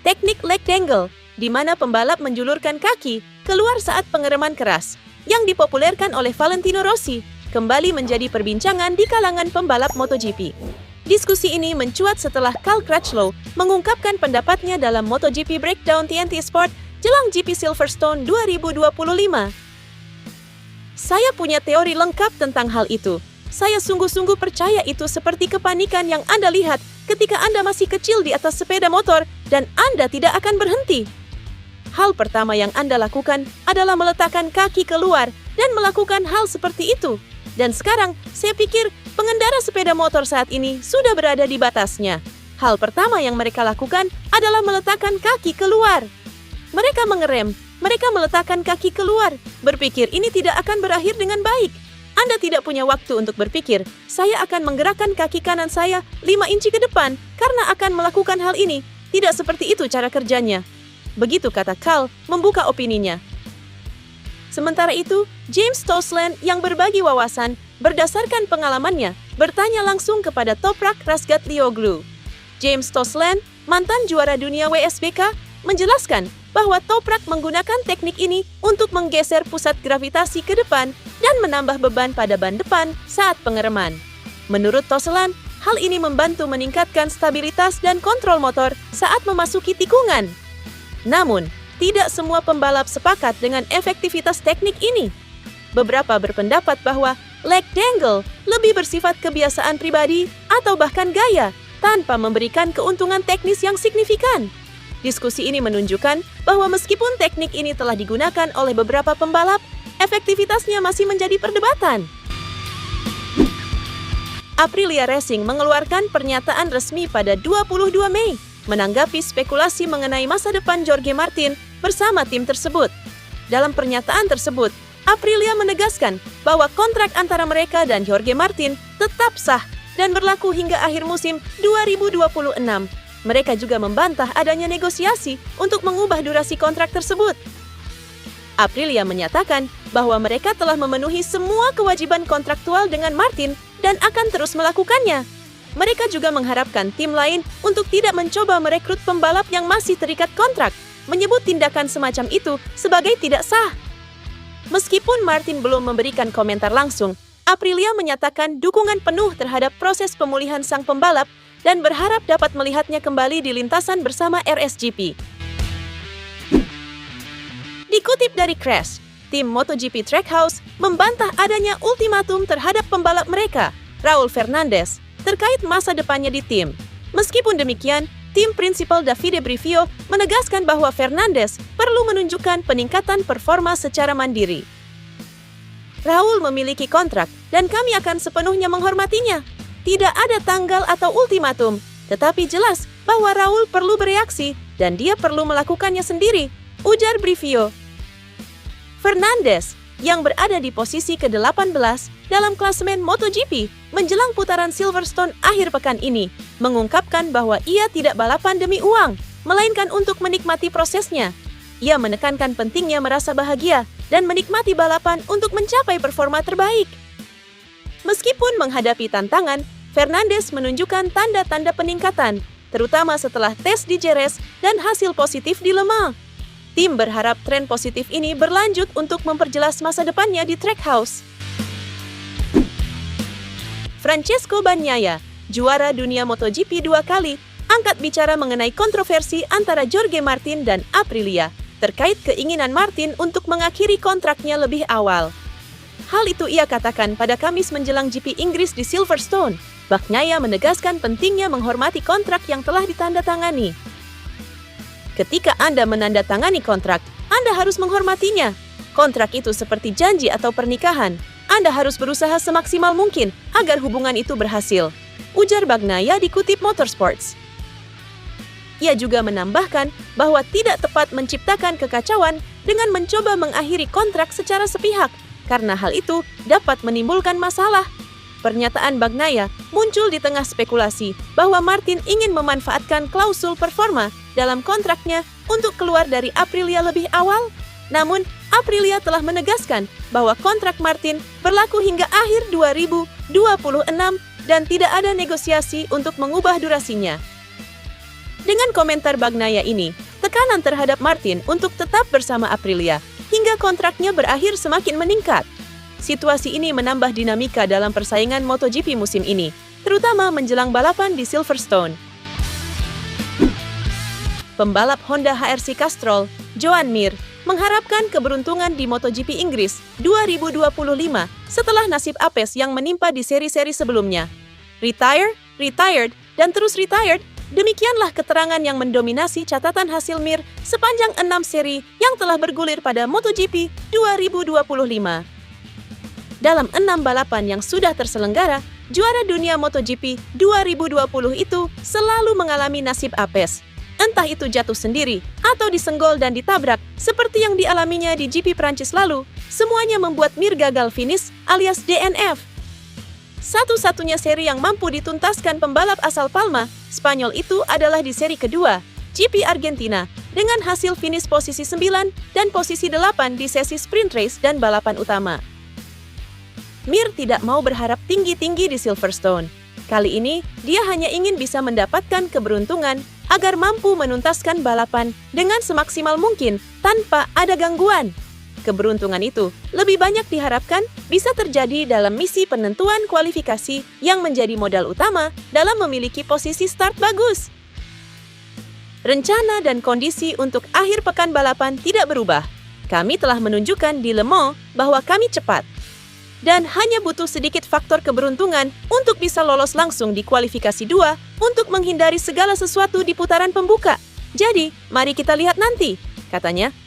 teknik leg dangle, di mana pembalap menjulurkan kaki keluar saat pengereman keras, yang dipopulerkan oleh Valentino Rossi, kembali menjadi perbincangan di kalangan pembalap MotoGP. Diskusi ini mencuat setelah Cal Crutchlow mengungkapkan pendapatnya dalam MotoGP Breakdown TNT Sport jelang GP Silverstone 2025. Saya punya teori lengkap tentang hal itu. Saya sungguh-sungguh percaya itu seperti kepanikan yang Anda lihat ketika Anda masih kecil di atas sepeda motor dan Anda tidak akan berhenti. Hal pertama yang Anda lakukan adalah meletakkan kaki keluar dan melakukan hal seperti itu. Dan sekarang, saya pikir pengendara sepeda motor saat ini sudah berada di batasnya. Hal pertama yang mereka lakukan adalah meletakkan kaki keluar. Mereka mengerem, mereka meletakkan kaki keluar, berpikir ini tidak akan berakhir dengan baik. Anda tidak punya waktu untuk berpikir, saya akan menggerakkan kaki kanan saya 5 inci ke depan karena akan melakukan hal ini. Tidak seperti itu cara kerjanya. Begitu kata Cal, membuka opininya. Sementara itu, James Toseland yang berbagi wawasan berdasarkan pengalamannya bertanya langsung kepada Toprak Razgatlioglu. James Toseland, mantan juara dunia WSBK, menjelaskan bahwa Toprak menggunakan teknik ini untuk menggeser pusat gravitasi ke depan dan menambah beban pada ban depan saat pengereman. Menurut Toseland, hal ini membantu meningkatkan stabilitas dan kontrol motor saat memasuki tikungan. Namun, tidak semua pembalap sepakat dengan efektivitas teknik ini. Beberapa berpendapat bahwa leg dangle lebih bersifat kebiasaan pribadi atau bahkan gaya tanpa memberikan keuntungan teknis yang signifikan. Diskusi ini menunjukkan bahwa meskipun teknik ini telah digunakan oleh beberapa pembalap, efektivitasnya masih menjadi perdebatan. Aprilia Racing mengeluarkan pernyataan resmi pada 22 Mei menanggapi spekulasi mengenai masa depan Jorge Martin bersama tim tersebut. Dalam pernyataan tersebut, Aprilia menegaskan bahwa kontrak antara mereka dan Jorge Martin tetap sah dan berlaku hingga akhir musim 2026. Mereka juga membantah adanya negosiasi untuk mengubah durasi kontrak tersebut. Aprilia menyatakan bahwa mereka telah memenuhi semua kewajiban kontraktual dengan Martin dan akan terus melakukannya. Mereka juga mengharapkan tim lain untuk tidak mencoba merekrut pembalap yang masih terikat kontrak, menyebut tindakan semacam itu sebagai tidak sah. Meskipun Martin belum memberikan komentar langsung, Aprilia menyatakan dukungan penuh terhadap proses pemulihan sang pembalap dan berharap dapat melihatnya kembali di lintasan bersama RSGP. Dikutip dari Crash, tim MotoGP Trackhouse membantah adanya ultimatum terhadap pembalap mereka, Raul Fernandez, terkait masa depannya di tim. Meskipun demikian, tim prinsipal Davide Brivio menegaskan bahwa Fernandez perlu menunjukkan peningkatan performa secara mandiri. Raul memiliki kontrak dan kami akan sepenuhnya menghormatinya. Tidak ada tanggal atau ultimatum, tetapi jelas bahwa Raul perlu bereaksi dan dia perlu melakukannya sendiri, ujar Brivio. Fernandez, yang berada di posisi ke-18 dalam klasemen MotoGP menjelang putaran Silverstone akhir pekan ini, mengungkapkan bahwa ia tidak balapan demi uang, melainkan untuk menikmati prosesnya. Ia menekankan pentingnya merasa bahagia dan menikmati balapan untuk mencapai performa terbaik. Meskipun menghadapi tantangan, Fernandez menunjukkan tanda-tanda peningkatan, terutama setelah tes di Jerez dan hasil positif di Le Mans. Tim berharap tren positif ini berlanjut untuk memperjelas masa depannya di Trackhouse. Francesco Bagnaia, juara dunia MotoGP 2 kali, angkat bicara mengenai kontroversi antara Jorge Martin dan Aprilia, terkait keinginan Martin untuk mengakhiri kontraknya lebih awal. Hal itu ia katakan pada Kamis menjelang GP Inggris di Silverstone. Bagnaia menegaskan pentingnya menghormati kontrak yang telah ditandatangani. Ketika Anda menandatangani kontrak, Anda harus menghormatinya. Kontrak itu seperti janji atau pernikahan. Anda harus berusaha semaksimal mungkin agar hubungan itu berhasil, ujar Bagnaia dikutip Motorsports. Ia juga menambahkan bahwa tidak tepat menciptakan kekacauan dengan mencoba mengakhiri kontrak secara sepihak, karena hal itu dapat menimbulkan masalah. Pernyataan Bagnaia muncul di tengah spekulasi bahwa Martin ingin memanfaatkan klausul performa dalam kontraknya untuk keluar dari Aprilia lebih awal. Namun, Aprilia telah menegaskan bahwa kontrak Martin berlaku hingga akhir 2026 dan tidak ada negosiasi untuk mengubah durasinya. Dengan komentar Bagnaia ini, tekanan terhadap Martin untuk tetap bersama Aprilia hingga kontraknya berakhir semakin meningkat. Situasi ini menambah dinamika dalam persaingan MotoGP musim ini, terutama menjelang balapan di Silverstone. Pembalap Honda HRC Castrol, Joan Mir, mengharapkan keberuntungan di MotoGP Inggris 2025 setelah nasib apes yang menimpa di seri-seri sebelumnya. Retire, retired, dan terus retired, demikianlah keterangan yang mendominasi catatan hasil Mir sepanjang 6 seri yang telah bergulir pada MotoGP 2025. Dalam 6 balapan yang sudah terselenggara, juara dunia MotoGP 2020 itu selalu mengalami nasib apes. Entah itu jatuh sendiri atau disenggol dan ditabrak seperti yang dialaminya di GP Prancis lalu, semuanya membuat Mir gagal finish alias DNF. Satu-satunya seri yang mampu dituntaskan pembalap asal Palma, Spanyol itu adalah di seri kedua, GP Argentina, dengan hasil finish posisi 9 dan posisi 8 di sesi sprint race dan balapan utama. Mir tidak mau berharap tinggi-tinggi di Silverstone. Kali ini, dia hanya ingin bisa mendapatkan keberuntungan agar mampu menuntaskan balapan dengan semaksimal mungkin tanpa ada gangguan. Keberuntungan itu lebih banyak diharapkan bisa terjadi dalam misi penentuan kualifikasi yang menjadi modal utama dalam memiliki posisi start bagus. Rencana dan kondisi untuk akhir pekan balapan tidak berubah. Kami telah menunjukkan di Le Mans bahwa kami cepat. Dan hanya butuh sedikit faktor keberuntungan untuk bisa lolos langsung di kualifikasi 2 untuk menghindari segala sesuatu di putaran pembuka. Jadi, mari kita lihat nanti, katanya.